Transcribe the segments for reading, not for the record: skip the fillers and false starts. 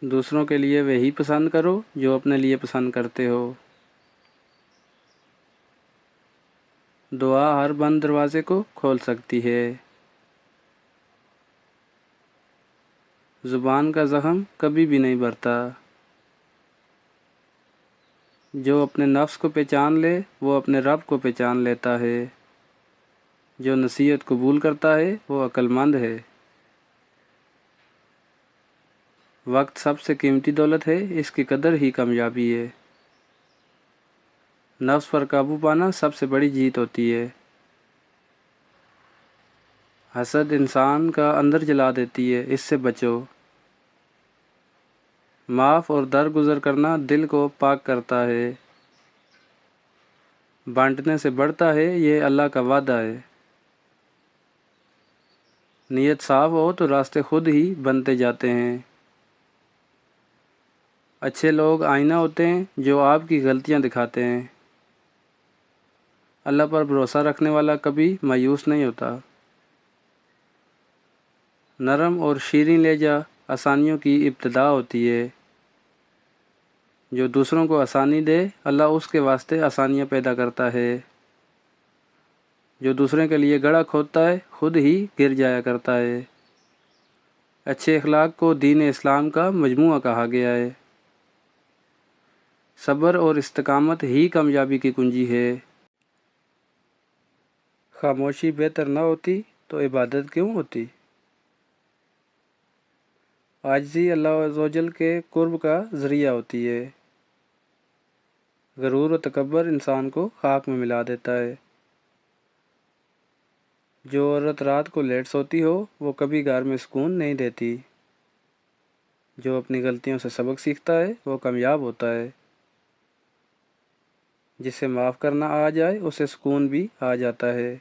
دوسروں کے لیے وہی پسند کرو جو اپنے لیے پسند کرتے ہو۔ دعا ہر بند دروازے کو کھول سکتی ہے۔ زبان کا زخم کبھی بھی نہیں بھرتا۔ جو اپنے نفس کو پہچان لے وہ اپنے رب کو پہچان لیتا ہے۔ جو نصیحت قبول کرتا ہے وہ عقل مند ہے۔ وقت سب سے قیمتی دولت ہے، اس کی قدر ہی کامیابی ہے۔ نفس پر قابو پانا سب سے بڑی جیت ہوتی ہے۔ حسد انسان کا اندر جلا دیتی ہے، اس سے بچو۔ معاف اور درگزر کرنا دل کو پاک کرتا ہے۔ بانٹنے سے بڑھتا ہے، یہ اللہ کا وعدہ ہے۔ نیت صاف ہو تو راستے خود ہی بنتے جاتے ہیں۔ اچھے لوگ آئینہ ہوتے ہیں جو آپ کی غلطیاں دکھاتے ہیں۔ اللہ پر بھروسہ رکھنے والا کبھی مایوس نہیں ہوتا۔ نرم اور شیریں لہجہ آسانیوں کی ابتدا ہوتی ہے۔ جو دوسروں کو آسانی دے اللہ اس کے واسطے آسانیاں پیدا کرتا ہے۔ جو دوسرے کے لیے گڑھا کھودتا ہے خود ہی گر جایا کرتا ہے۔ اچھے اخلاق کو دین اسلام کا مجموعہ کہا گیا ہے۔ صبر اور استقامت ہی کامیابی کی کنجی ہے۔ خاموشی بہتر نہ ہوتی تو عبادت کیوں ہوتی؟ عاجزی اللہ عز و جل کے قرب کا ذریعہ ہوتی ہے۔ غرور و تکبر انسان کو خاک میں ملا دیتا ہے۔ جو عورت رات کو لیٹ سوتی ہو وہ کبھی گھر میں سکون نہیں دیتی۔ جو اپنی غلطیوں سے سبق سیکھتا ہے وہ کامیاب ہوتا ہے۔ جسے معاف کرنا آ جائے اسے سکون بھی آ جاتا ہے۔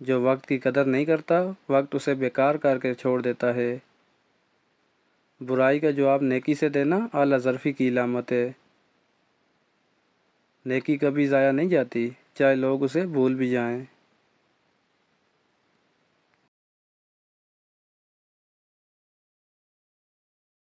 جو وقت کی قدر نہیں کرتا وقت اسے بیکار کر کے چھوڑ دیتا ہے۔ برائی کا جواب نیکی سے دینا اعلیٰ ظرفی کی علامت ہے۔ نیکی کبھی ضائع نہیں جاتی چاہے لوگ اسے بھول بھی جائیں۔